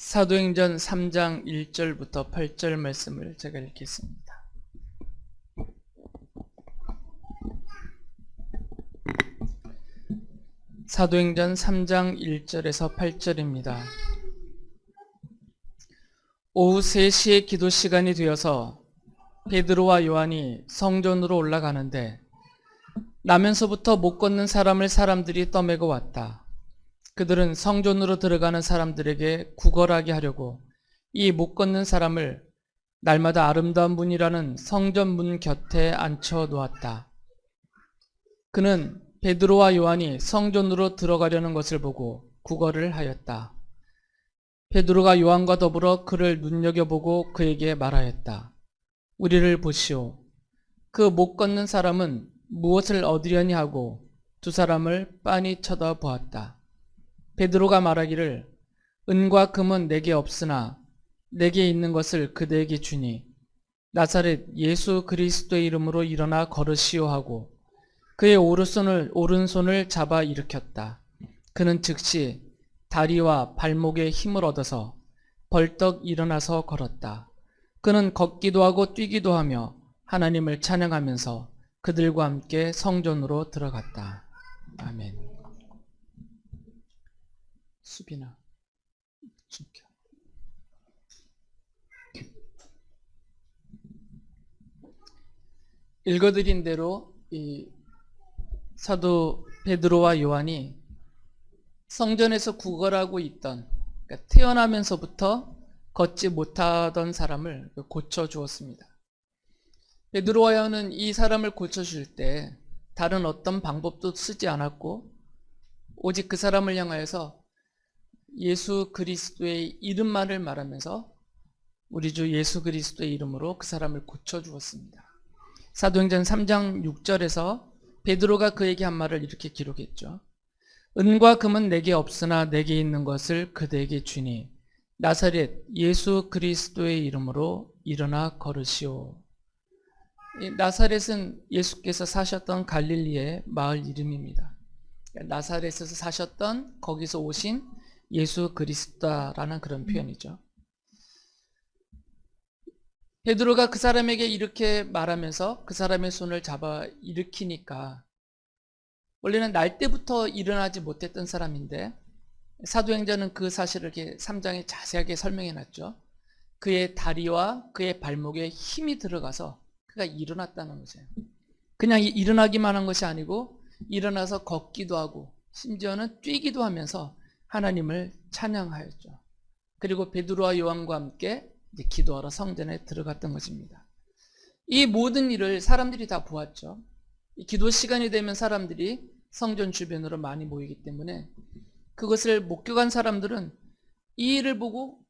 사도행전 3장 1절부터 8절 말씀을 제가 읽겠습니다. 사도행전 3장 1절에서 8절입니다. 오후 3시에 기도 시간이 되어서 베드로와 요한이 성전으로 올라가는데 나면서부터 못 걷는 사람을 사람들이 떠매고 왔다. 그들은 성전으로 들어가는 사람들에게 구걸하게 하려고 이 못 걷는 사람을 날마다 아름다운 문이라는 성전 문 곁에 앉혀 놓았다. 그는 베드로와 요한이 성전으로 들어가려는 것을 보고 구걸을 하였다. 베드로가 요한과 더불어 그를 눈여겨보고 그에게 말하였다. 우리를 보시오. 그 못 걷는 사람은 무엇을 얻으려니 하고 두 사람을 빤히 쳐다보았다. 베드로가 말하기를 은과 금은 내게 없으나 내게 있는 것을 그대에게 주니 나사렛 예수 그리스도의 이름으로 일어나 걸으시오 하고 그의 오른손을 잡아 일으켰다. 그는 즉시 다리와 발목에 힘을 얻어서 벌떡 일어나서 걸었다. 그는 걷기도 하고 뛰기도 하며 하나님을 찬양하면서 그들과 함께 성전으로 들어갔다. 아멘. 수빈아, 숨겨. 읽어드린 대로 이 사도 베드로와 요한이 성전에서 구걸하고 있던, 그러니까 태어나면서부터 걷지 못하던 사람을 고쳐주었습니다. 베드로와 요한은 이 사람을 고쳐줄 때 다른 어떤 방법도 쓰지 않았고 오직 그 사람을 향하여서 예수 그리스도의 이름만을 말하면서 우리 주 예수 그리스도의 이름으로 그 사람을 고쳐주었습니다. 사도행전 3장 6절에서 베드로가 그에게 한 말을 이렇게 기록했죠. 은과 금은 내게 없으나 내게 있는 것을 그대에게 주니 나사렛 예수 그리스도의 이름으로 일어나 걸으시오. 나사렛은 예수께서 사셨던 갈릴리의 마을 이름입니다. 나사렛에서 사셨던 거기서 오신 예수 그리스도라는 그런 표현이죠. 베드로가 그 사람에게 이렇게 말하면서 그 사람의 손을 잡아 일으키니까 원래는 날 때부터 일어나지 못했던 사람인데 사도행전은 그 사실을 이렇게 3장에 자세하게 설명해 놨죠. 그의 다리와 그의 발목에 힘이 들어가서 그가 일어났다는 거죠. 그냥 일어나기만 한 것이 아니고 일어나서 걷기도 하고 심지어는 뛰기도 하면서 하나님을 찬양하였죠. 그리고 베드로와 요한과 함께 이제 기도하러 성전에 들어갔던 것입니다. 이 모든 일을 사람들이 다 보았죠. 기도 시간이 되면 사람들이 성전 주변으로 많이 모이기 때문에 그것을 목격한 사람들은 이 일을 보고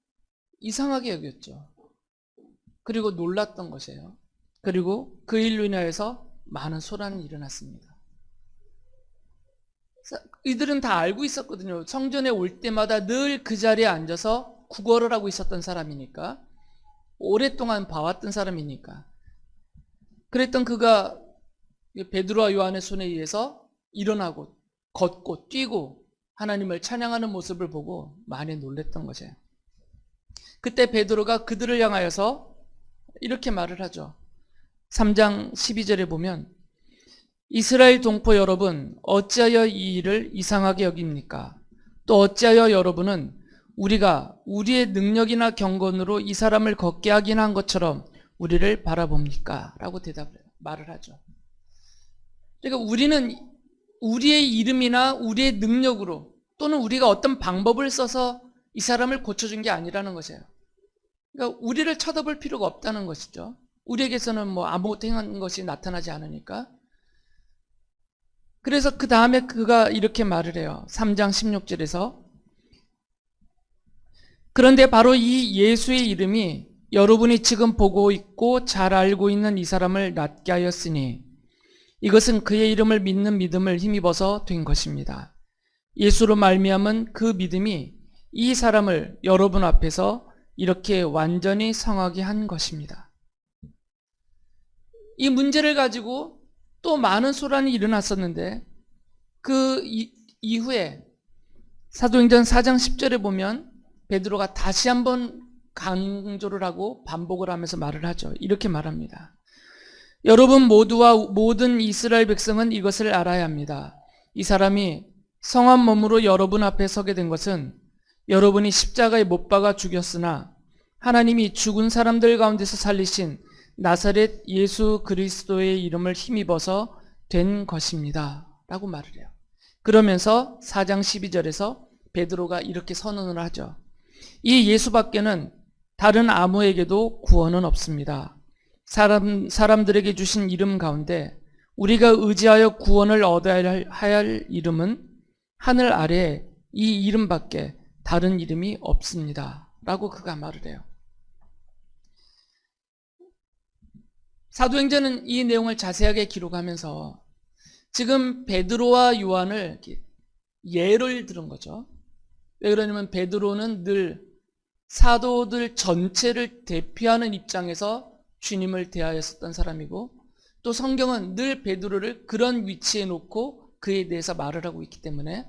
이상하게 여겼죠. 그리고 놀랐던 것이에요. 그리고 그 일로 인하여서 많은 소란이 일어났습니다. 이들은 다 알고 있었거든요. 성전에 올 때마다 늘 그 자리에 앉아서 구걸을 하고 있었던 사람이니까, 오랫동안 봐왔던 사람이니까. 그랬던 그가 베드로와 요한의 손에 의해서 일어나고 걷고 뛰고 하나님을 찬양하는 모습을 보고 많이 놀랬던 거죠. 그때 베드로가 그들을 향하여서 이렇게 말을 하죠. 3장 12절에 보면 이스라엘 동포 여러분, 어찌하여 이 일을 이상하게 여깁니까? 또 어찌하여 여러분은 우리가 우리의 능력이나 경건으로 이 사람을 걷게 하긴 한 것처럼 우리를 바라봅니까? 라고 말을 하죠. 그러니까 우리는 우리의 이름이나 우리의 능력으로 또는 우리가 어떤 방법을 써서 이 사람을 고쳐준 게 아니라는 것이에요. 그러니까 우리를 쳐다볼 필요가 없다는 것이죠. 우리에게서는 뭐 아무것도 행한 것이 나타나지 않으니까. 그래서 그 다음에 그가 이렇게 말을 해요. 3장 16절에서 그런데 바로 이 예수의 이름이 여러분이 지금 보고 있고 잘 알고 있는 이 사람을 낫게 하였으니 이것은 그의 이름을 믿는 믿음을 힘입어서 된 것입니다. 예수로 말미암은 그 믿음이 이 사람을 여러분 앞에서 이렇게 완전히 성하게 한 것입니다. 이 문제를 가지고 또 많은 소란이 일어났었는데 그 이후에 사도행전 4장 10절에 보면 베드로가 다시 한번 강조를 하고 반복을 하면서 말을 하죠. 이렇게 말합니다. 여러분 모두와 모든 이스라엘 백성은 이것을 알아야 합니다. 이 사람이 성한 몸으로 여러분 앞에 서게 된 것은 여러분이 십자가에 못 박아 죽였으나 하나님이 죽은 사람들 가운데서 살리신 나사렛 예수 그리스도의 이름을 힘입어서 된 것입니다. 라고 말을 해요. 그러면서 4장 12절에서 베드로가 이렇게 선언을 하죠. 이 예수밖에는 다른 아무에게도 구원은 없습니다. 사람들에게 주신 이름 가운데 우리가 의지하여 구원을 얻어야 할 이름은 하늘 아래에 이 이름밖에 다른 이름이 없습니다. 라고 그가 말을 해요. 사도행전은 이 내용을 자세하게 기록하면서 지금 베드로와 요한을 예를 들은 거죠. 왜 그러냐면 베드로는 늘 사도들 전체를 대표하는 입장에서 주님을 대하였었던 사람이고 또 성경은 늘 베드로를 그런 위치에 놓고 그에 대해서 말을 하고 있기 때문에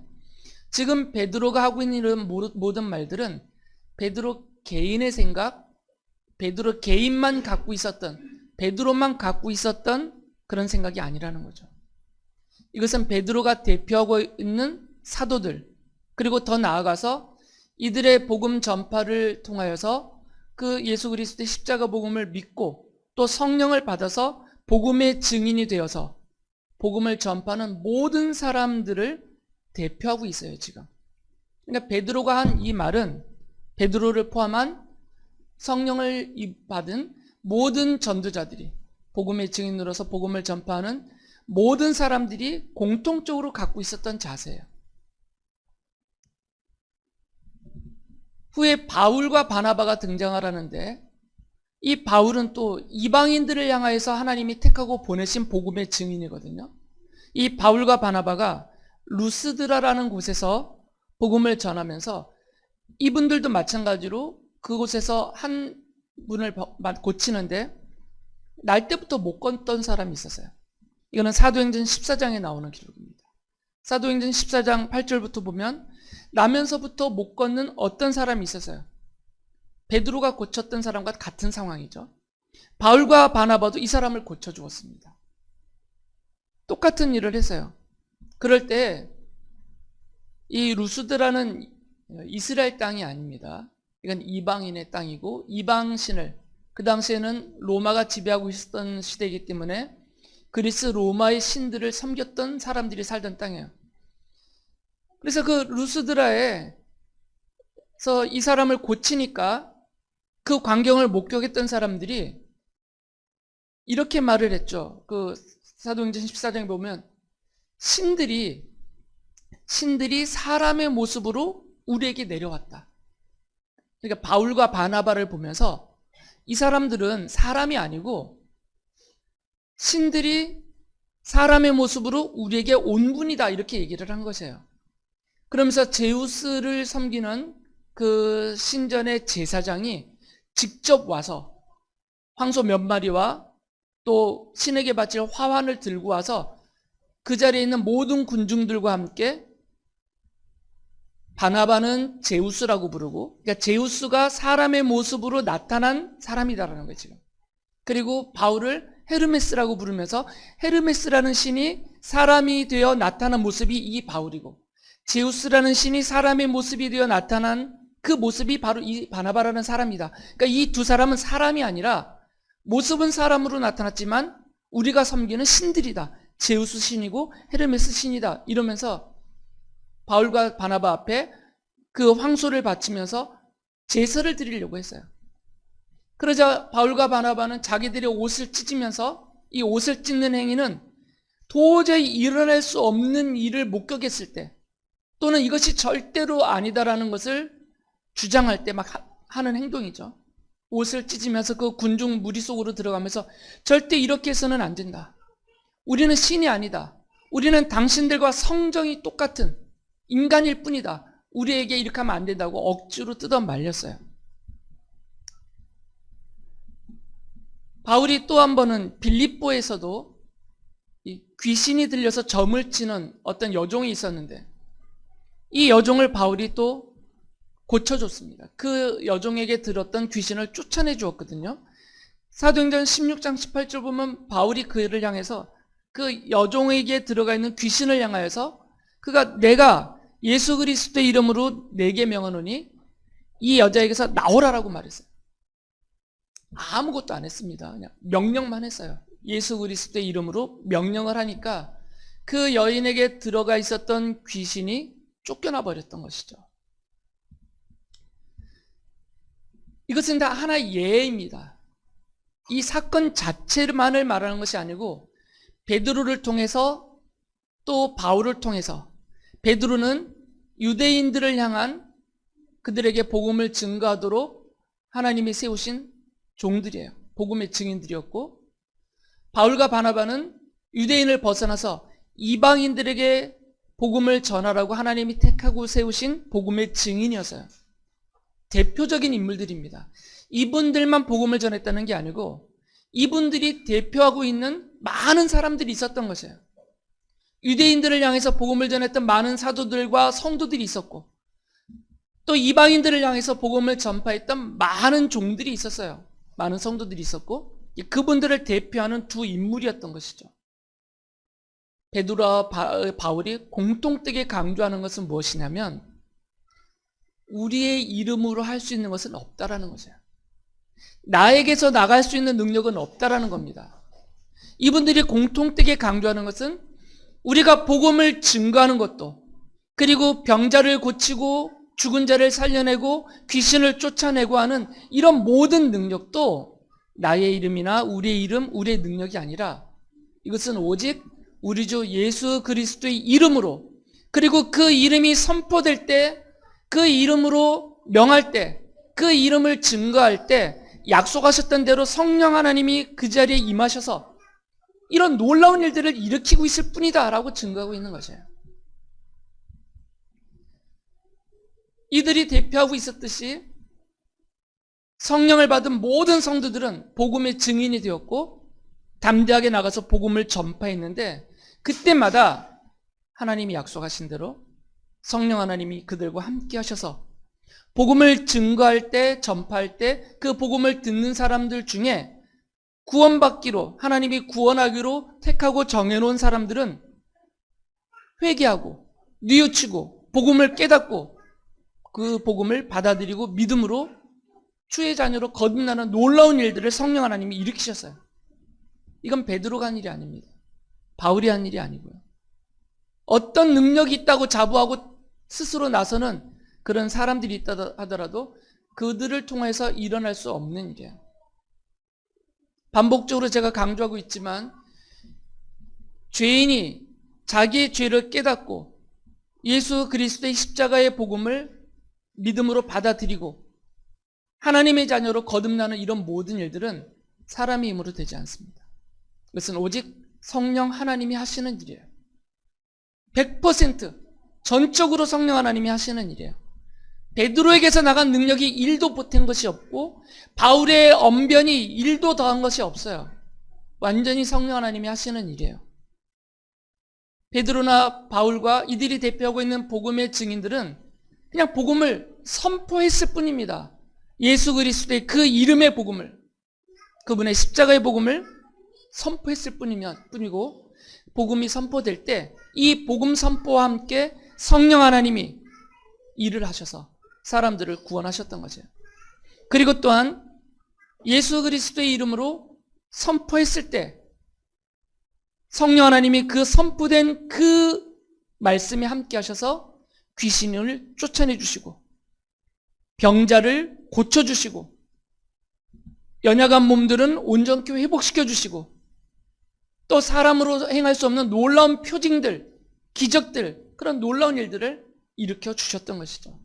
지금 베드로가 하고 있는 이런 모든 말들은 베드로 개인의 생각, 베드로 개인만 갖고 있었던, 베드로만 갖고 있었던 그런 생각이 아니라는 거죠. 이것은 베드로가 대표하고 있는 사도들, 그리고 더 나아가서 이들의 복음 전파를 통하여서 그 예수 그리스도의 십자가 복음을 믿고 또 성령을 받아서 복음의 증인이 되어서 복음을 전파하는 모든 사람들을 대표하고 있어요, 지금. 그러니까 베드로가 한 이 말은 베드로를 포함한 성령을 받은 모든 전도자들이 복음의 증인으로서 복음을 전파하는 모든 사람들이 공통적으로 갖고 있었던 자세예요. 후에 바울과 바나바가 등장하라는데 이 바울은 또 이방인들을 향하여서 하나님이 택하고 보내신 복음의 증인이거든요. 이 바울과 바나바가 루스드라라는 곳에서 복음을 전하면서 이분들도 마찬가지로 그곳에서 한 분을 고치는데 날 때부터 못 걷던 사람이 있었어요. 이거는 사도행전 14장에 나오는 기록입니다. 사도행전 14장 8절부터 보면 나면서부터 못 걷는 어떤 사람이 있었어요. 베드로가 고쳤던 사람과 같은 상황이죠. 바울과 바나바도 이 사람을 고쳐주었습니다. 똑같은 일을 했어요. 그럴 때 이 루스드라는 이스라엘 땅이 아닙니다. 이건 이방인의 땅이고 이방신을, 그 당시에는 로마가 지배하고 있었던 시대이기 때문에 그리스 로마의 신들을 섬겼던 사람들이 살던 땅이에요. 그래서 그 루스드라에서 이 사람을 고치니까 그 광경을 목격했던 사람들이 이렇게 말을 했죠. 그 사도행전 14장에 보면 신들이 사람의 모습으로 우리에게 내려왔다. 그러니까 바울과 바나바를 보면서 이 사람들은 사람이 아니고 신들이 사람의 모습으로 우리에게 온 분이다, 이렇게 얘기를 한 것이에요. 그러면서 제우스를 섬기는 그 신전의 제사장이 직접 와서 황소 몇 마리와 또 신에게 바칠 화환을 들고 와서 그 자리에 있는 모든 군중들과 함께 바나바는 제우스라고 부르고, 그러니까 제우스가 사람의 모습으로 나타난 사람이다라는 거예요, 지금. 그리고 바울을 헤르메스라고 부르면서 헤르메스라는 신이 사람이 되어 나타난 모습이 이 바울이고, 제우스라는 신이 사람의 모습이 되어 나타난 그 모습이 바로 이 바나바라는 사람이다. 그러니까 이 두 사람은 사람이 아니라 모습은 사람으로 나타났지만 우리가 섬기는 신들이다. 제우스 신이고 헤르메스 신이다. 이러면서 바울과 바나바 앞에 그 황소를 바치면서 제사를 드리려고 했어요. 그러자 바울과 바나바는 자기들의 옷을 찢으면서 이 옷을 찢는 행위는 도저히 일어날 수 없는 일을 목격했을 때, 또는 이것이 절대로 아니다라는 것을 주장할 때 막 하는 행동이죠. 옷을 찢으면서 그 군중 무리 속으로 들어가면서 절대 이렇게 해서는 안 된다. 우리는 신이 아니다. 우리는 당신들과 성정이 똑같은 인간일 뿐이다. 우리에게 이렇게 하면 안 된다고 억지로 뜯어 말렸어요. 바울이 또 한 번은 빌립보에서도 귀신이 들려서 점을 치는 어떤 여종이 있었는데 이 여종을 바울이 또 고쳐줬습니다. 그 여종에게 들었던 귀신을 쫓아내 주었거든요. 사도행전 16장 18절 보면 바울이 그를 향해서 그 여종에게 들어가 있는 귀신을 향하여서 그가 내가 예수 그리스도의 이름으로 내게 명하노니 이 여자에게서 나오라라고 말했어요. 아무것도 안 했습니다. 그냥 명령만 했어요. 예수 그리스도의 이름으로 명령을 하니까 그 여인에게 들어가 있었던 귀신이 쫓겨나 버렸던 것이죠. 이것은 다 하나의 예입니다. 이 사건 자체만을 말하는 것이 아니고 베드로를 통해서 또 바울을 통해서 베드로는 유대인들을 향한 그들에게 복음을 증거하도록 하나님이 세우신 종들이에요. 복음의 증인들이었고 바울과 바나바는 유대인을 벗어나서 이방인들에게 복음을 전하라고 하나님이 택하고 세우신 복음의 증인이었어요. 대표적인 인물들입니다. 이분들만 복음을 전했다는 게 아니고 이분들이 대표하고 있는 많은 사람들이 있었던 것이에요. 유대인들을 향해서 복음을 전했던 많은 사도들과 성도들이 있었고 또 이방인들을 향해서 복음을 전파했던 많은 종들이 있었어요. 많은 성도들이 있었고 그분들을 대표하는 두 인물이었던 것이죠. 베드로와 바울이 공통되게 강조하는 것은 무엇이냐면 우리의 이름으로 할 수 있는 것은 없다라는 것이에요. 나에게서 나갈 수 있는 능력은 없다라는 겁니다. 이분들이 공통되게 강조하는 것은 우리가 복음을 증거하는 것도 그리고 병자를 고치고 죽은 자를 살려내고 귀신을 쫓아내고 하는 이런 모든 능력도 나의 이름이나 우리의 이름, 우리의 능력이 아니라 이것은 오직 우리 주 예수 그리스도의 이름으로 그리고 그 이름이 선포될 때 그 이름으로 명할 때 그 이름을 증거할 때 약속하셨던 대로 성령 하나님이 그 자리에 임하셔서 이런 놀라운 일들을 일으키고 있을 뿐이다 라고 증거하고 있는 것이에요. 이들이 대표하고 있었듯이 성령을 받은 모든 성도들은 복음의 증인이 되었고 담대하게 나가서 복음을 전파했는데 그때마다 하나님이 약속하신 대로 성령 하나님이 그들과 함께 하셔서 복음을 증거할 때 전파할 때 그 복음을 듣는 사람들 중에 구원받기로 하나님이 구원하기로 택하고 정해놓은 사람들은 회개하고 뉘우치고 복음을 깨닫고 그 복음을 받아들이고 믿음으로 주의 자녀로 거듭나는 놀라운 일들을 성령 하나님이 일으키셨어요. 이건 베드로가 한 일이 아닙니다. 바울이 한 일이 아니고요. 어떤 능력이 있다고 자부하고 스스로 나서는 그런 사람들이 있다 하더라도 그들을 통해서 일어날 수 없는 일이에요. 반복적으로 제가 강조하고 있지만 죄인이 자기의 죄를 깨닫고 예수 그리스도의 십자가의 복음을 믿음으로 받아들이고 하나님의 자녀로 거듭나는 이런 모든 일들은 사람의 힘으로 되지 않습니다. 그것은 오직 성령 하나님이 하시는 일이에요. 100% 전적으로 성령 하나님이 하시는 일이에요. 베드로에게서 나간 능력이 1도 보탠 것이 없고 바울의 언변이 1도 더한 것이 없어요. 완전히 성령 하나님이 하시는 일이에요. 베드로나 바울과 이들이 대표하고 있는 복음의 증인들은 그냥 복음을 선포했을 뿐입니다. 예수 그리스도의 그 이름의 복음을, 그분의 십자가의 복음을 선포했을 뿐이고 복음이 선포될 때 이 복음 선포와 함께 성령 하나님이 일을 하셔서 사람들을 구원하셨던 거죠. 그리고 또한 예수 그리스도의 이름으로 선포했을 때 성령 하나님이 그 선포된 그 말씀에 함께 하셔서 귀신을 쫓아내 주시고 병자를 고쳐주시고 연약한 몸들은 온전케 회복시켜 주시고 또 사람으로 행할 수 없는 놀라운 표징들, 기적들, 그런 놀라운 일들을 일으켜 주셨던 것이죠.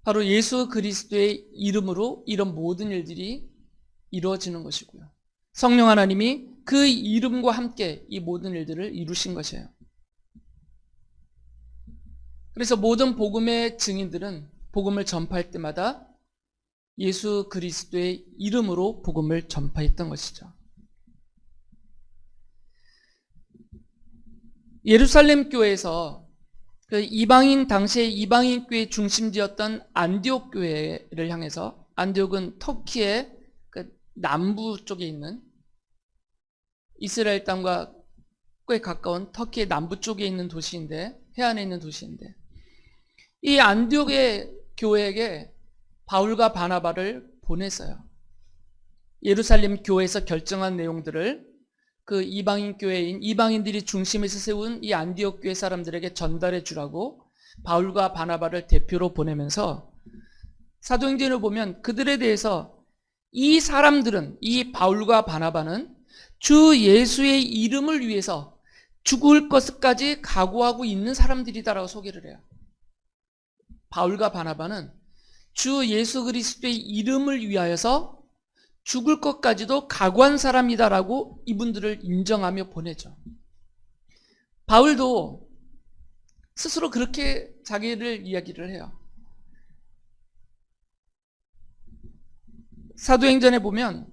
바로 예수 그리스도의 이름으로 이런 모든 일들이 이루어지는 것이고요. 성령 하나님이 그 이름과 함께 이 모든 일들을 이루신 것이에요. 그래서 모든 복음의 증인들은 복음을 전파할 때마다 예수 그리스도의 이름으로 복음을 전파했던 것이죠. 예루살렘 교회에서 당시에 이방인 교회 중심지였던 안디옥 교회를 향해서, 안디옥은 터키의 그 남부 쪽에 있는, 이스라엘 땅과 꽤 가까운 터키의 남부 쪽에 있는 도시인데, 해안에 있는 도시인데, 이 안디옥의 교회에게 바울과 바나바를 보냈어요. 예루살렘 교회에서 결정한 내용들을 그 이방인 교회인, 이방인들이 중심에서 세운 이 안디옥 교회 사람들에게 전달해 주라고 바울과 바나바를 대표로 보내면서, 사도행전을 보면 그들에 대해서 이 사람들은, 이 바울과 바나바는 주 예수의 이름을 위해서 죽을 것까지 각오하고 있는 사람들이다라고 소개를 해요. 바울과 바나바는 주 예수 그리스도의 이름을 위하여서 죽을 것까지도 각오한 사람이다라고 이분들을 인정하며 보내죠. 바울도 스스로 그렇게 자기를 이야기를 해요. 사도행전에 보면,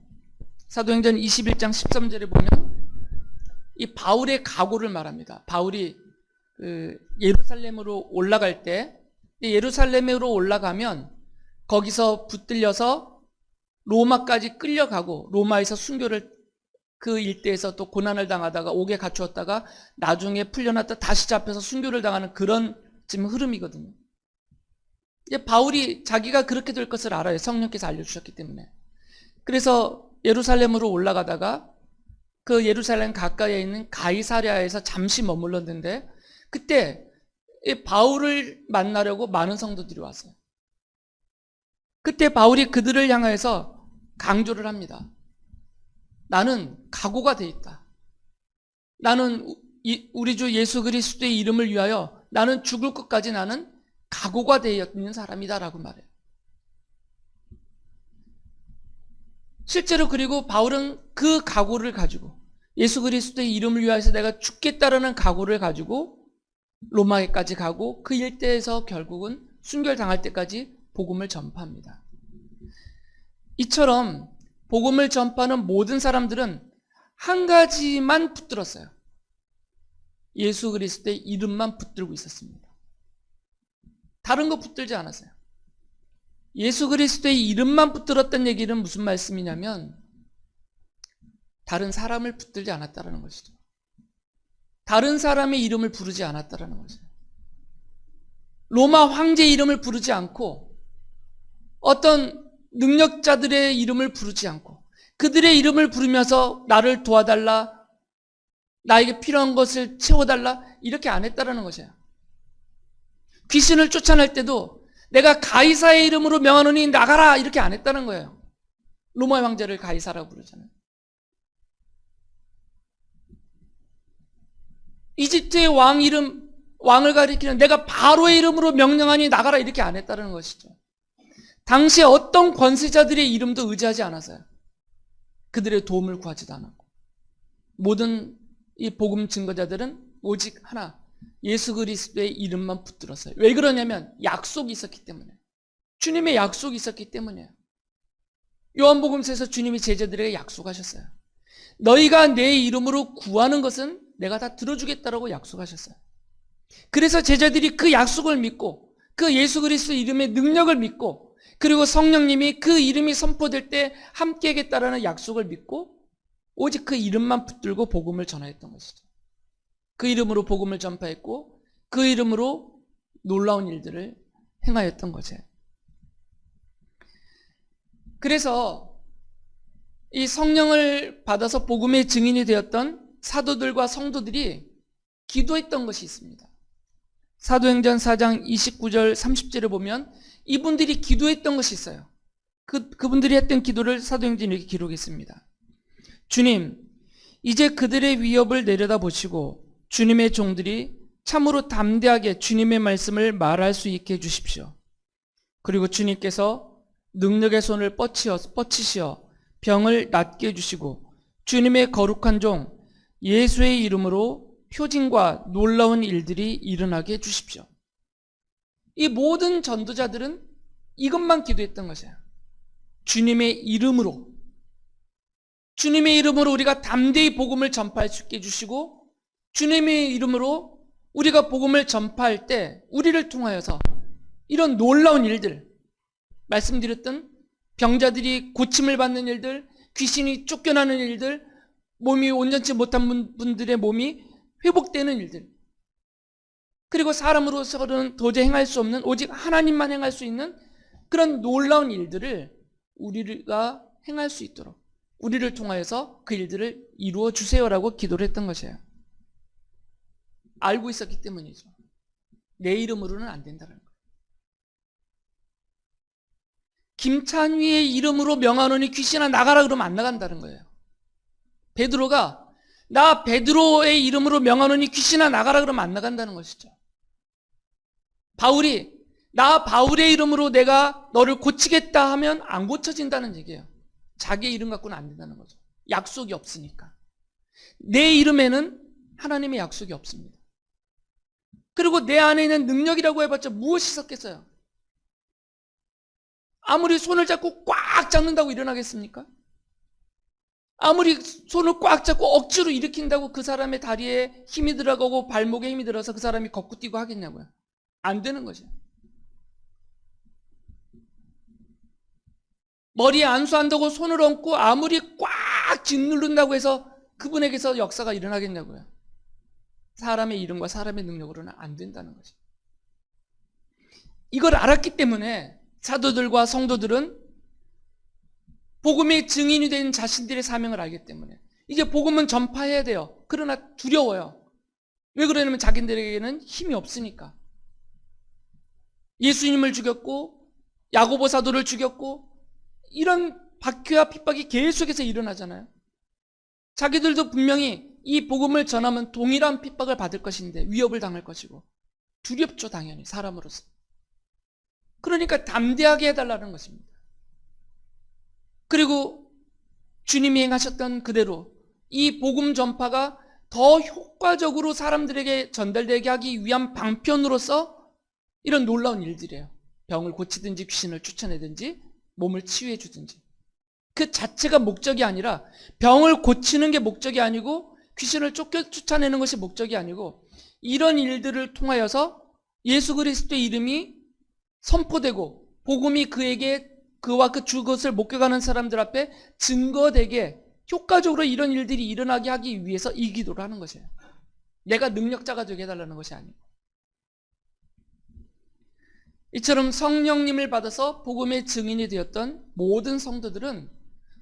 사도행전 21장 13절에 보면 이 바울의 각오를 말합니다. 바울이 예루살렘으로 올라갈 때, 예루살렘으로 올라가면 거기서 붙들려서 로마까지 끌려가고, 로마에서 순교를, 그 일대에서 또 고난을 당하다가 옥에 갇혔다가 나중에 풀려났다 다시 잡혀서 순교를 당하는 그런 지금 흐름이거든요. 이제 바울이 자기가 그렇게 될 것을 알아요. 성령께서 알려주셨기 때문에. 그래서 예루살렘으로 올라가다가 그 예루살렘 가까이에 있는 가이사랴에서 잠시 머물렀는데, 그때 바울을 만나려고 많은 성도들이 왔어요. 그때 바울이 그들을 향해서 강조를 합니다. 나는 각오가 돼 있다. 나는 우리 주 예수 그리스도의 이름을 위하여 나는 죽을 것까지 나는 각오가 되어 있는 사람이다라고 말해요. 실제로 그리고 바울은 그 각오를 가지고, 예수 그리스도의 이름을 위하여서 내가 죽겠다라는 각오를 가지고 로마에까지 가고, 그 일대에서 결국은 순교당할 때까지 복음을 전파합니다. 이처럼 복음을 전파하는 모든 사람들은 한 가지만 붙들었어요. 예수 그리스도의 이름만 붙들고 있었습니다. 다른 거 붙들지 않았어요. 예수 그리스도의 이름만 붙들었던 얘기는 무슨 말씀이냐면, 다른 사람을 붙들지 않았다는 것이죠. 다른 사람의 이름을 부르지 않았다는 것이죠. 로마 황제 이름을 부르지 않고, 어떤 능력자들의 이름을 부르지 않고, 그들의 이름을 부르면서 나를 도와달라, 나에게 필요한 것을 채워달라, 이렇게 안 했다는 것이에요. 귀신을 쫓아낼 때도 내가 가이사의 이름으로 명하노니 나가라, 이렇게 안 했다는 거예요. 로마 황제를 가이사라고 부르잖아요. 이집트의 왕을 가리키는 내가 바로의 이름으로 명령하니 나가라, 이렇게 안 했다는 것이죠. 당시에 어떤 권세자들의 이름도 의지하지 않았어요. 그들의 도움을 구하지도 않았고, 모든 이 복음 증거자들은 오직 하나, 예수 그리스도의 이름만 붙들었어요. 왜 그러냐면 약속이 있었기 때문에, 주님의 약속이 있었기 때문이에요. 요한복음서에서 주님이 제자들에게 약속하셨어요. 너희가 내 이름으로 구하는 것은 내가 다 들어주겠다라고 약속하셨어요. 그래서 제자들이 그 약속을 믿고, 그 예수 그리스도 이름의 능력을 믿고, 그리고 성령님이 그 이름이 선포될 때 함께 하겠다라는 약속을 믿고 오직 그 이름만 붙들고 복음을 전하였던 것이죠. 그 이름으로 복음을 전파했고, 그 이름으로 놀라운 일들을 행하였던 거죠. 그래서 이 성령을 받아서 복음의 증인이 되었던 사도들과 성도들이 기도했던 것이 있습니다. 사도행전 4장 29절 30절에 보면 이분들이 기도했던 것이 있어요. 그분들이 했던 기도를 사도행전에 이렇게 기록했습니다. 주님, 이제 그들의 위협을 내려다보시고 주님의 종들이 참으로 담대하게 주님의 말씀을 말할 수 있게 해주십시오. 그리고 주님께서 능력의 손을 뻗치시어 병을 낫게 해주시고 주님의 거룩한 종 예수의 이름으로 표징과 놀라운 일들이 일어나게 해주십시오. 이 모든 전도자들은 이것만 기도했던 것이에요. 주님의 이름으로 우리가 담대히 복음을 전파할 수 있게 해주시고, 주님의 이름으로 우리가 복음을 전파할 때 우리를 통하여서 이런 놀라운 일들, 말씀드렸던 병자들이 고침을 받는 일들, 귀신이 쫓겨나는 일들, 몸이 온전치 못한 분들의 몸이 회복되는 일들, 그리고 사람으로서는 도저히 행할 수 없는 오직 하나님만 행할 수 있는 그런 놀라운 일들을 우리가 행할 수 있도록 우리를 통하여서 그 일들을 이루어 주세요라고 기도를 했던 것이에요. 알고 있었기 때문이죠. 내 이름으로는 안 된다는 거예요. 김찬휘의 이름으로 명하노니 귀신아 나가라 그러면 안 나간다는 거예요. 베드로가 나 베드로의 이름으로 명하노니 귀신아 나가라 그러면 안 나간다는 것이죠. 바울이 나 바울의 이름으로 내가 너를 고치겠다 하면 안 고쳐진다는 얘기예요. 자기의 이름 갖고는 안 된다는 거죠. 약속이 없으니까. 내 이름에는 하나님의 약속이 없습니다. 그리고 내 안에 있는 능력이라고 해봤자 무엇이 있었겠어요? 아무리 손을 잡고 꽉 잡는다고 일어나겠습니까? 아무리 손을 꽉 잡고 억지로 일으킨다고 그 사람의 다리에 힘이 들어가고 발목에 힘이 들어서 그 사람이 걷고 뛰고 하겠냐고요. 안 되는 거죠. 머리에 안수한다고 손을 얹고 아무리 꽉 짓누른다고 해서 그분에게서 역사가 일어나겠냐고요. 사람의 이름과 사람의 능력으로는 안 된다는 거죠. 이걸 알았기 때문에 사도들과 성도들은 복음의 증인이 된 자신들의 사명을 알기 때문에 이제 복음은 전파해야 돼요. 그러나 두려워요. 왜 그러냐면 자기들에게는 힘이 없으니까. 예수님을 죽였고 야고보 사도를 죽였고 이런 박해와 핍박이 계속해서 일어나잖아요. 자기들도 분명히 이 복음을 전하면 동일한 핍박을 받을 것인데 위협을 당할 것이고 두렵죠, 당연히 사람으로서. 그러니까 담대하게 해달라는 것입니다. 그리고 주님이 행하셨던 그대로 이 복음 전파가 더 효과적으로 사람들에게 전달되게 하기 위한 방편으로서 이런 놀라운 일들이에요. 병을 고치든지 귀신을 쫓아내든지 몸을 치유해 주든지. 그 자체가 목적이 아니라 병을 고치는 게 목적이 아니고 귀신을 쫓아내는 것이 목적이 아니고 이런 일들을 통하여서 예수 그리스도의 이름이 선포되고 복음이 그에게 그와 그 주것을 목격하는 사람들 앞에 증거되게 효과적으로 이런 일들이 일어나게 하기 위해서 이 기도를 하는 것이에요. 내가 능력자가 되게 해달라는 것이 아니고. 이처럼 성령님을 받아서 복음의 증인이 되었던 모든 성도들은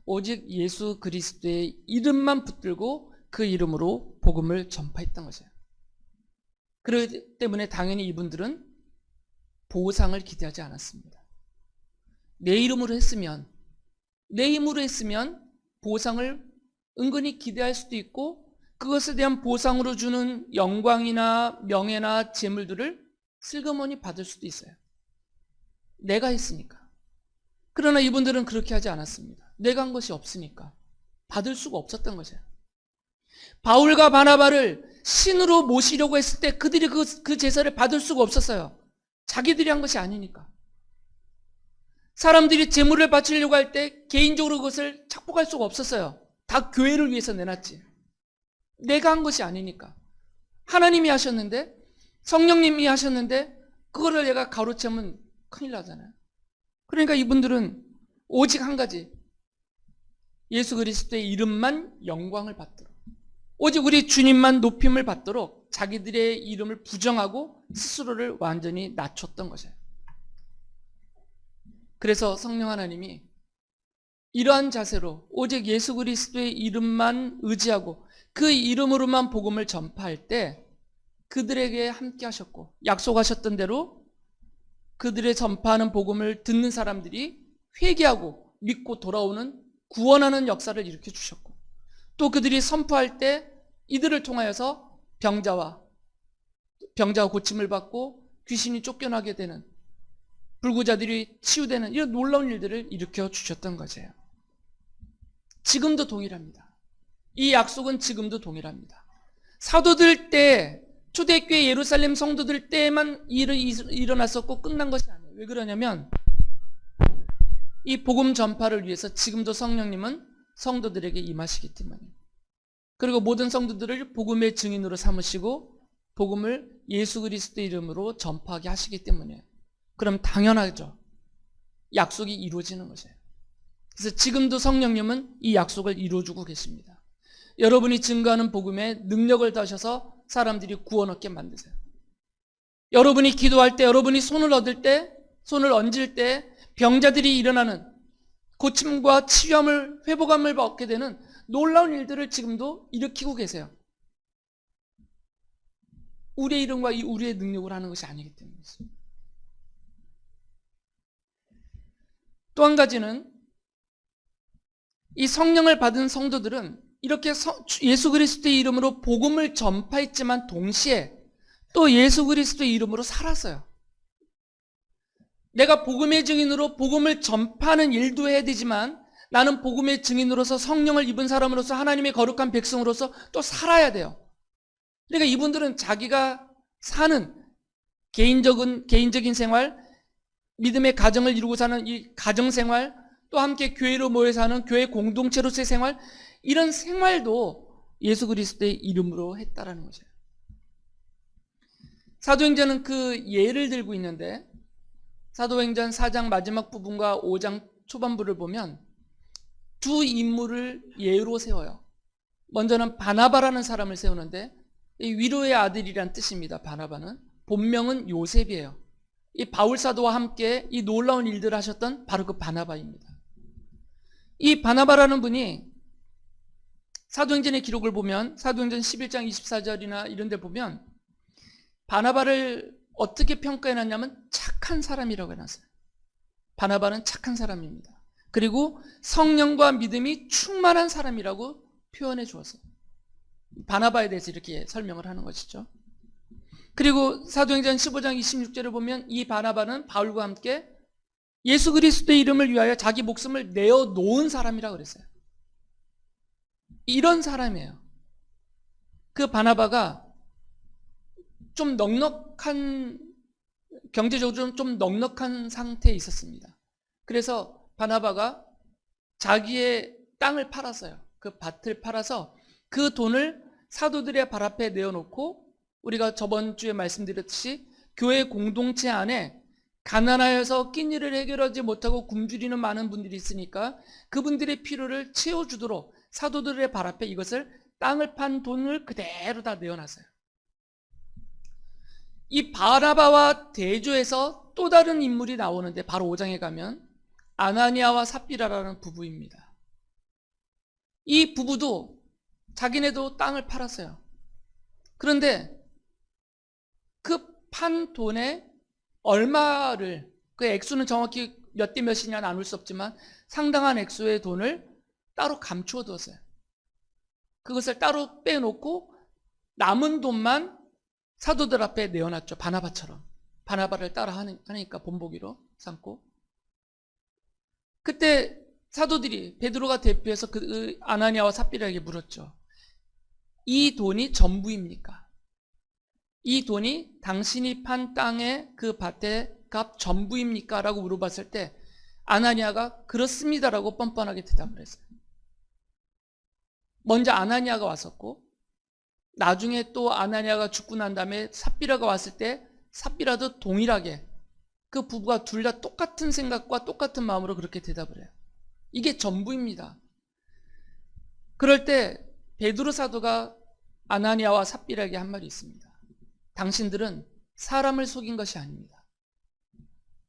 오직 예수 그리스도의 이름만 붙들고 그 이름으로 복음을 전파했던 것이에요. 그렇기 때문에 당연히 이분들은 보상을 기대하지 않았습니다. 내 이름으로 했으면 보상을 은근히 기대할 수도 있고 그것에 대한 보상으로 주는 영광이나 명예나 재물들을 슬그머니 받을 수도 있어요. 내가 했으니까. 그러나 이분들은 그렇게 하지 않았습니다. 내가 한 것이 없으니까 받을 수가 없었던 것이에요. 바울과 바나바를 신으로 모시려고 했을 때 그들이 그 제사를 받을 수가 없었어요. 자기들이 한 것이 아니니까. 사람들이 제물을 바치려고 할 때 개인적으로 그것을 착복할 수가 없었어요. 다 교회를 위해서 내놨지. 내가 한 것이 아니니까. 하나님이 하셨는데 성령님이 하셨는데 그거를 내가 가로채면 큰일 나잖아요. 그러니까 이분들은 오직 한 가지, 예수 그리스도의 이름만 영광을 받도록, 오직 우리 주님만 높임을 받도록 자기들의 이름을 부정하고 스스로를 완전히 낮췄던 것이에요. 그래서 성령 하나님이 이러한 자세로 오직 예수 그리스도의 이름만 의지하고 그 이름으로만 복음을 전파할 때 그들에게 함께 하셨고 약속하셨던 대로 그들의 전파하는 복음을 듣는 사람들이 회개하고 믿고 돌아오는 구원하는 역사를 일으켜 주셨고 또 그들이 선포할 때 이들을 통하여서 병자와 고침을 받고 귀신이 쫓겨나게 되는 불구자들이 치유되는 이런 놀라운 일들을 일으켜 주셨던 것이에요. 지금도 동일합니다. 이 약속은 지금도 동일합니다. 사도들 때 초대교회 예루살렘 성도들 때만 일이 일어났었고 끝난 것이 아니에요. 왜 그러냐면 이 복음 전파를 위해서 지금도 성령님은 성도들에게 임하시기 때문이에요. 그리고 모든 성도들을 복음의 증인으로 삼으시고 복음을 예수 그리스도의 이름으로 전파하게 하시기 때문에 그럼 당연하죠. 약속이 이루어지는 것이에요. 그래서 지금도 성령님은 이 약속을 이루어주고 계십니다. 여러분이 증거하는 복음에 능력을 더하셔서 사람들이 구원 얻게 만드세요. 여러분이 기도할 때, 여러분이 손을 얻을 때, 손을 얹을 때 병자들이 일어나는 고침과 치유함을, 회복함을 얻게 되는 놀라운 일들을 지금도 일으키고 계세요. 우리의 이름과 우리의 능력으로 하는 것이 아니기 때문이죠. 또 한 가지는 이 성령을 받은 성도들은 이렇게 예수 그리스도의 이름으로 복음을 전파했지만 동시에 또 예수 그리스도의 이름으로 살았어요. 내가 복음의 증인으로 복음을 전파하는 일도 해야 되지만 나는 복음의 증인으로서 성령을 입은 사람으로서 하나님의 거룩한 백성으로서 또 살아야 돼요. 그러니까 이분들은 자기가 사는 개인적인 생활, 믿음의 가정을 이루고 사는 이 가정생활, 또 함께 교회로 모여 사는 교회 공동체로서의 생활, 이런 생활도 예수 그리스도의 이름으로 했다라는 거죠. 사도행전은 그 예를 들고 있는데 사도행전 4장 마지막 부분과 5장 초반부를 보면 두 인물을 예로 세워요. 먼저는 바나바라는 사람을 세우는데 이 위로의 아들이란 뜻입니다. 바나바는 본명은 요셉이에요. 이 바울 사도와 함께 이 놀라운 일들을 하셨던 바로 그 바나바입니다. 이 바나바라는 분이 사도행전의 기록을 보면 사도행전 11장 24절이나 이런 데 보면 바나바를 어떻게 평가해놨냐면 착한 사람이라고 해놨어요. 바나바는 착한 사람입니다. 그리고 성령과 믿음이 충만한 사람이라고 표현해 주었어요. 바나바에 대해서 이렇게 설명을 하는 것이죠. 그리고 사도행전 15장 26절을 보면 이 바나바는 바울과 함께 예수 그리스도의 이름을 위하여 자기 목숨을 내어놓은 사람이라고 그랬어요. 이런 사람이에요. 그 바나바가 좀 넉넉한, 경제적으로 좀 넉넉한 상태에 있었습니다. 그래서 바나바가 자기의 땅을 팔았어요. 그 밭을 팔아서 그 돈을 사도들의 발 앞에 내어놓고 우리가 저번 주에 말씀드렸듯이 교회 공동체 안에 가난하여서 끼니를 해결하지 못하고 굶주리는 많은 분들이 있으니까 그분들의 필요를 채워주도록 사도들의 발 앞에 이것을 땅을 판 돈을 그대로 다 내어놨어요. 이 바나바와 대조해서 또 다른 인물이 나오는데 바로 5장에 가면 아나니아와 삽비라라는 부부입니다. 이 부부도 자기네도 땅을 팔았어요. 그런데 그 판 돈에 얼마를, 그 액수는 정확히 몇 대 몇이냐 나눌 수 없지만 상당한 액수의 돈을 따로 감추어 두었어요. 그것을 따로 빼놓고 남은 돈만 사도들 앞에 내어놨죠. 바나바처럼. 바나바를 따라 하니까 본보기로 삼고. 그때 사도들이 베드로가 대표해서 그 아나니아와 삽비라에게 물었죠. 이 돈이 전부입니까? 이 돈이 당신이 판 땅의 그 밭의 값 전부입니까? 라고 물어봤을 때 아나니아가 그렇습니다라고 뻔뻔하게 대답을 했어요. 먼저 아나니아가 왔었고 나중에 또 아나니아가 죽고 난 다음에 삽비라가 왔을 때 삽비라도 동일하게 그 부부가 둘 다 똑같은 생각과 똑같은 마음으로 그렇게 대답을 해요. 이게 전부입니다. 그럴 때 베드로 사도가 아나니아와 삽비라에게 한 말이 있습니다. 당신들은 사람을 속인 것이 아닙니다.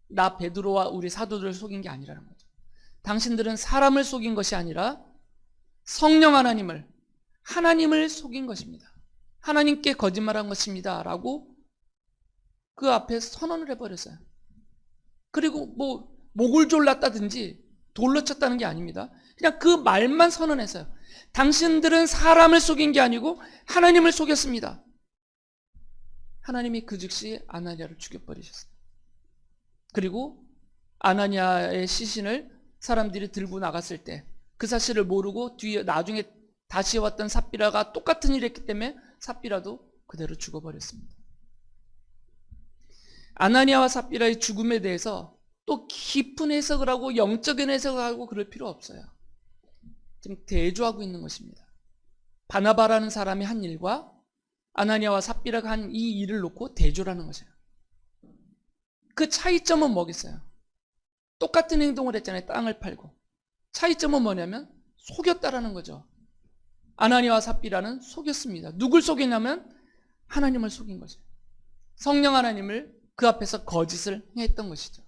나 베드로와 우리 사도들을 속인 게 아니라는 거죠. 당신들은 사람을 속인 것이 아니라 성령 하나님을 속인 것입니다. 하나님께 거짓말한 것입니다. 라고 그 앞에 선언을 해버렸어요. 그리고 뭐 목을 졸랐다든지 돌로 쳤다는 게 아닙니다. 그냥 그 말만 선언했어요. 당신들은 사람을 속인 게 아니고 하나님을 속였습니다. 하나님이 그 즉시 아나니아를 죽여버리셨어요. 그리고 아나니아의 시신을 사람들이 들고 나갔을 때 그 사실을 모르고 뒤에 나중에 다시 왔던 삽비라가 똑같은 일을 했기 때문에 삽비라도 그대로 죽어버렸습니다. 아나니아와 삽비라의 죽음에 대해서 또 깊은 해석을 하고 영적인 해석을 하고 그럴 필요 없어요. 지금 대조하고 있는 것입니다. 바나바라는 사람이 한 일과 아나니아와 삽비라가 한 이 일을 놓고 대조라는 것이에요. 그 차이점은 뭐겠어요? 똑같은 행동을 했잖아요. 땅을 팔고. 차이점은 뭐냐면 속였다라는 거죠. 아나니아와 삽비라는 속였습니다. 누굴 속였냐면 하나님을 속인 거죠. 성령 하나님을 그 앞에서 거짓을 했던 것이죠.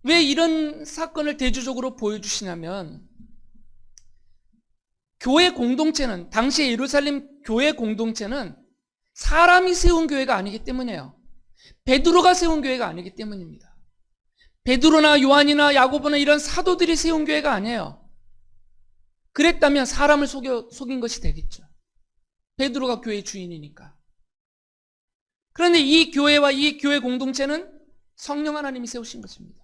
왜 이런 사건을 대조적으로 보여주시냐면 교회 공동체는, 당시 예루살렘 교회 공동체는 사람이 세운 교회가 아니기 때문이에요. 베드로가 세운 교회가 아니기 때문입니다. 베드로나 요한이나 야고보나 이런 사도들이 세운 교회가 아니에요. 그랬다면 사람을 속인 것이 되겠죠. 베드로가 교회의 주인이니까. 그런데 이 교회와 이 교회 공동체는 성령 하나님이 세우신 것입니다.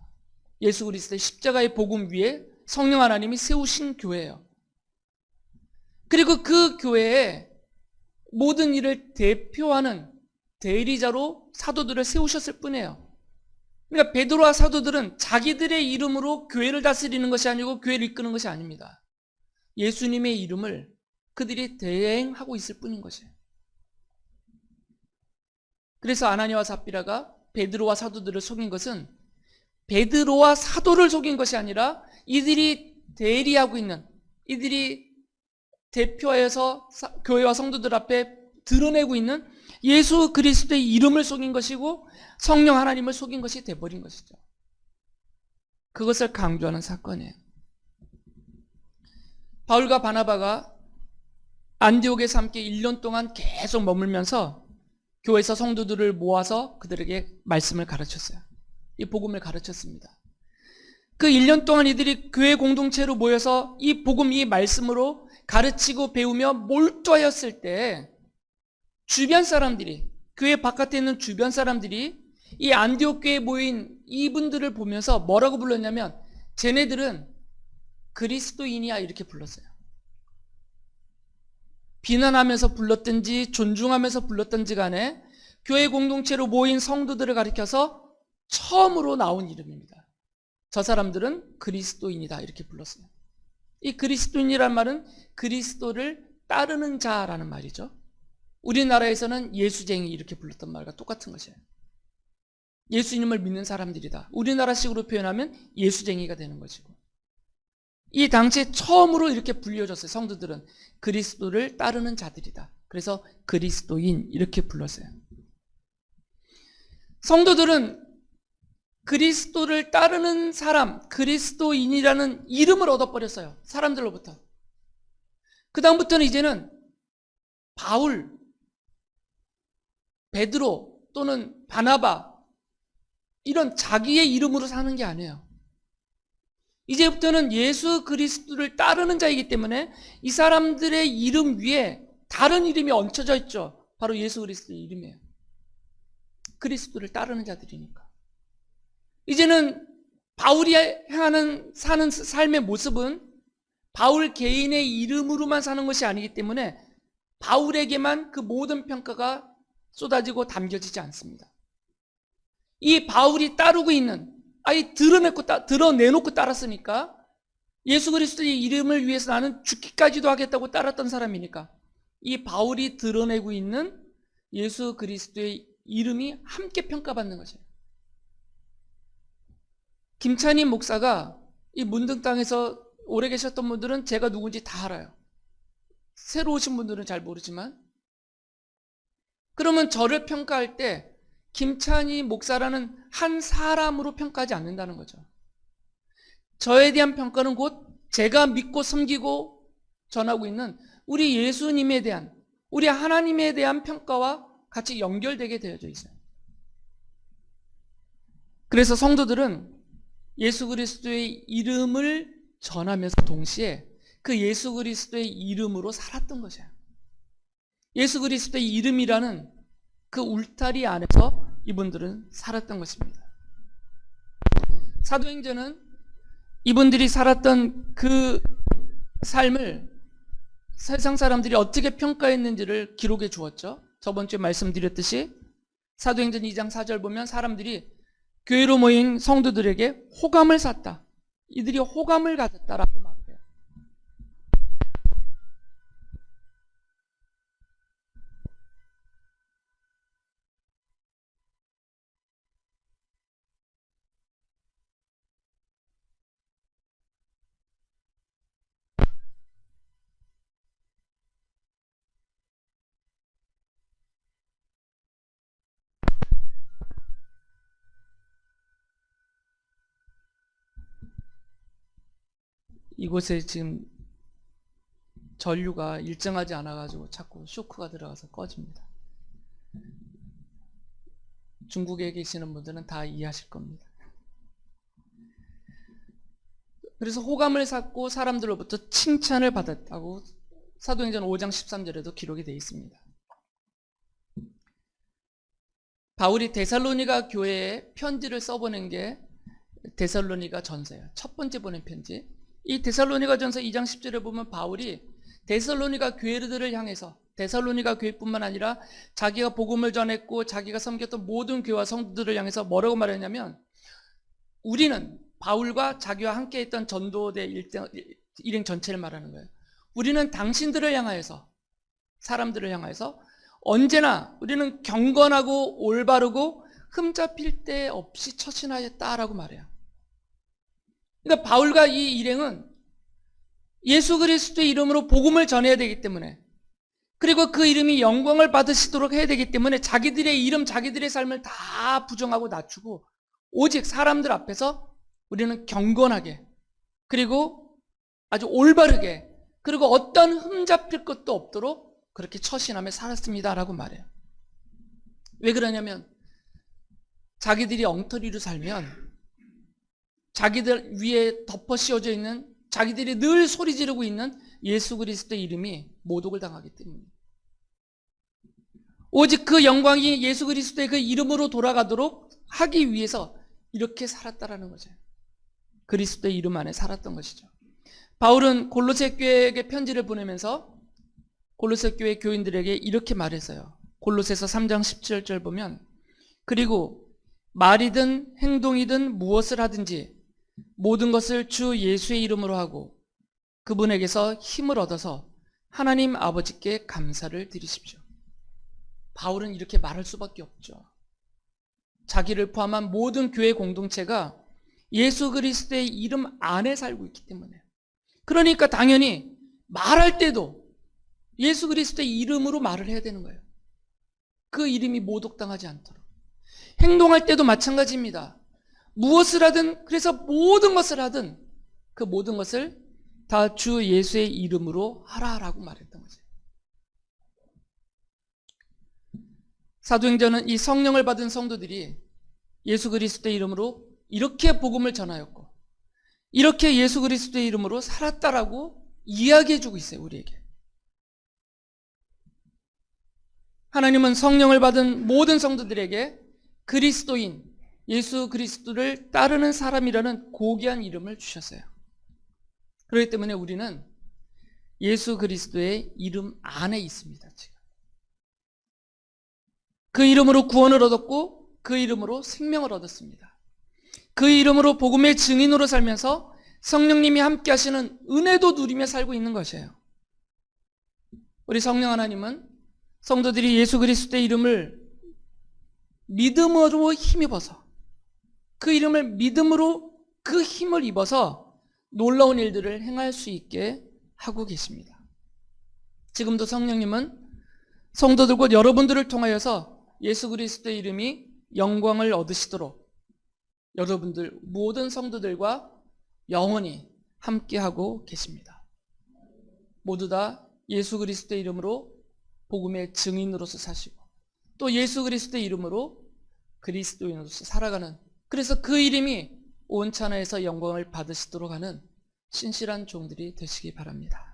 예수 그리스도의 십자가의 복음 위에 성령 하나님이 세우신 교회예요. 그리고 그 교회에 모든 일을 대표하는 대리자로 사도들을 세우셨을 뿐이에요. 그러니까 베드로와 사도들은 자기들의 이름으로 교회를 다스리는 것이 아니고 교회를 이끄는 것이 아닙니다. 예수님의 이름을 그들이 대행하고 있을 뿐인 것이에요. 그래서 아나니아와 삽비라가 베드로와 사도들을 속인 것은 베드로와 사도를 속인 것이 아니라 이들이 대리하고 있는, 이들이 대표하여서 교회와 성도들 앞에 드러내고 있는 예수 그리스도의 이름을 속인 것이고 성령 하나님을 속인 것이 돼버린 것이죠. 그것을 강조하는 사건이에요. 바울과 바나바가 안디옥에서 함께 1년 동안 계속 머물면서 교회에서 성도들을 모아서 그들에게 말씀을 가르쳤어요. 이 복음을 가르쳤습니다. 그 1년 동안 이들이 교회 공동체로 모여서 이 복음, 이 말씀으로 가르치고 배우며 몰두하였을 때 주변 사람들이, 교회 바깥에 있는 주변 사람들이 이 안디옥 교회에 모인 이분들을 보면서 뭐라고 불렀냐면 쟤네들은 그리스도인이야 이렇게 불렀어요. 비난하면서 불렀든지 존중하면서 불렀든지 간에 교회 공동체로 모인 성도들을 가리켜서 처음으로 나온 이름입니다. 저 사람들은 그리스도인이다 이렇게 불렀어요. 이 그리스도인이란 말은 그리스도를 따르는 자라는 말이죠. 우리나라에서는 예수쟁이 이렇게 불렀던 말과 똑같은 것이에요. 예수님을 믿는 사람들이다. 우리나라식으로 표현하면 예수쟁이가 되는 것이고, 이 당시에 처음으로 이렇게 불려졌어요. 성도들은 그리스도를 따르는 자들이다. 그래서 그리스도인 이렇게 불렀어요. 성도들은 그리스도를 따르는 사람, 그리스도인이라는 이름을 얻어버렸어요. 사람들로부터. 그 다음부터는 이제는 바울, 베드로 또는 바나바 이런 자기의 이름으로 사는 게 아니에요. 이제부터는 예수 그리스도를 따르는 자이기 때문에 이 사람들의 이름 위에 다른 이름이 얹혀져 있죠. 바로 예수 그리스도의 이름이에요. 그리스도를 따르는 자들이니까. 이제는 바울이 사는 삶의 모습은 바울 개인의 이름으로만 사는 것이 아니기 때문에 바울에게만 그 모든 평가가 쏟아지고 담겨지지 않습니다. 이 바울이 따르고 있는, 드러내놓고 따랐으니까 예수 그리스도의 이름을 위해서 나는 죽기까지도 하겠다고 따랐던 사람이니까 이 바울이 드러내고 있는 예수 그리스도의 이름이 함께 평가받는 것이에요. 김찬희 목사가 이 문등 땅에서 오래 계셨던 분들은 제가 누군지 다 알아요. 새로 오신 분들은 잘 모르지만, 그러면 저를 평가할 때 김찬희 목사라는 한 사람으로 평가하지 않는다는 거죠. 저에 대한 평가는 곧 제가 믿고 섬기고 전하고 있는 우리 예수님에 대한, 우리 하나님에 대한 평가와 같이 연결되게 되어져 있어요. 그래서 성도들은 예수 그리스도의 이름을 전하면서 동시에 그 예수 그리스도의 이름으로 살았던 것이에요. 예수 그리스도의 이름이라는 그 울타리 안에서 이분들은 살았던 것입니다. 사도행전은 이분들이 살았던 그 삶을 세상 사람들이 어떻게 평가했는지를 기록해 주었죠. 저번 주에 말씀드렸듯이 사도행전 2장 4절 보면 사람들이 교회로 모인 성도들에게 호감을 샀다. 이들이 호감을 가졌다라고 말해요. 이곳에 지금 전류가 일정하지 않아가지고 자꾸 쇼크가 들어가서 꺼집니다. 중국에 계시는 분들은 다 이해하실 겁니다. 그래서 호감을 샀고 사람들로부터 칭찬을 받았다고 사도행전 5장 13절에도 기록이 되어 있습니다. 바울이 데살로니가 교회에 편지를 써보낸 게 데살로니가 전서예요. 첫 번째 보낸 편지. 이 데살로니가 전서 2장 10절에 보면 바울이 데살로니가 교회들을 향해서, 데살로니가 교회뿐만 아니라 자기가 복음을 전했고 자기가 섬겼던 모든 교회와 성도들을 향해서 뭐라고 말했냐면, 우리는 바울과 자기와 함께 했던 전도대 일행 전체를 말하는 거예요. 우리는 당신들을 향하여서, 사람들을 향하여서 언제나 우리는 경건하고 올바르고 흠잡힐 데 없이 처신하였다라고 말해요. 그러니까 바울과 이 일행은 예수 그리스도의 이름으로 복음을 전해야 되기 때문에, 그리고 그 이름이 영광을 받으시도록 해야 되기 때문에 자기들의 이름, 자기들의 삶을 다 부정하고 낮추고 오직 사람들 앞에서 우리는 경건하게, 그리고 아주 올바르게, 그리고 어떤 흠잡힐 것도 없도록 그렇게 처신하며 살았습니다라고 말해요. 왜 그러냐면 자기들이 엉터리로 살면 자기들 위에 덮어 씌워져 있는, 자기들이 늘 소리 지르고 있는 예수 그리스도의 이름이 모독을 당하기 때문에, 오직 그 영광이 예수 그리스도의 그 이름으로 돌아가도록 하기 위해서 이렇게 살았다라는 거죠. 그리스도의 이름 안에 살았던 것이죠. 바울은 골로새 교회에게 편지를 보내면서 골로새 교회 교인들에게 이렇게 말했어요. 골로새서 3장 17절 보면, 그리고 말이든 행동이든 무엇을 하든지 모든 것을 주 예수의 이름으로 하고 그분에게서 힘을 얻어서 하나님 아버지께 감사를 드리십시오. 바울은 이렇게 말할 수밖에 없죠. 자기를 포함한 모든 교회 공동체가 예수 그리스도의 이름 안에 살고 있기 때문에, 그러니까 당연히 말할 때도 예수 그리스도의 이름으로 말을 해야 되는 거예요. 그 이름이 모독당하지 않도록. 행동할 때도 마찬가지입니다. 무엇을 하든, 그래서 모든 것을 하든 그 모든 것을 다 주 예수의 이름으로 하라라고 말했던 거죠. 사도행전은 이 성령을 받은 성도들이 예수 그리스도의 이름으로 이렇게 복음을 전하였고 이렇게 예수 그리스도의 이름으로 살았다라고 이야기해주고 있어요, 우리에게. 하나님은 성령을 받은 모든 성도들에게 그리스도인, 예수 그리스도를 따르는 사람이라는 고귀한 이름을 주셨어요. 그렇기 때문에 우리는 예수 그리스도의 이름 안에 있습니다, 지금. 그 이름으로 구원을 얻었고 그 이름으로 생명을 얻었습니다. 그 이름으로 복음의 증인으로 살면서 성령님이 함께 하시는 은혜도 누리며 살고 있는 것이에요. 우리 성령 하나님은 성도들이 예수 그리스도의 이름을 믿음으로 힘입어서, 그 이름을 믿음으로 그 힘을 입어서 놀라운 일들을 행할 수 있게 하고 계십니다. 지금도 성령님은 성도들 곧 여러분들을 통하여서 예수 그리스도의 이름이 영광을 얻으시도록 여러분들 모든 성도들과 영원히 함께하고 계십니다. 모두 다 예수 그리스도의 이름으로 복음의 증인으로서 사시고 또 예수 그리스도의 이름으로 그리스도인으로서 살아가는, 그래서 그 이름이 온 천하에서 영광을 받으시도록 하는 신실한 종들이 되시기 바랍니다.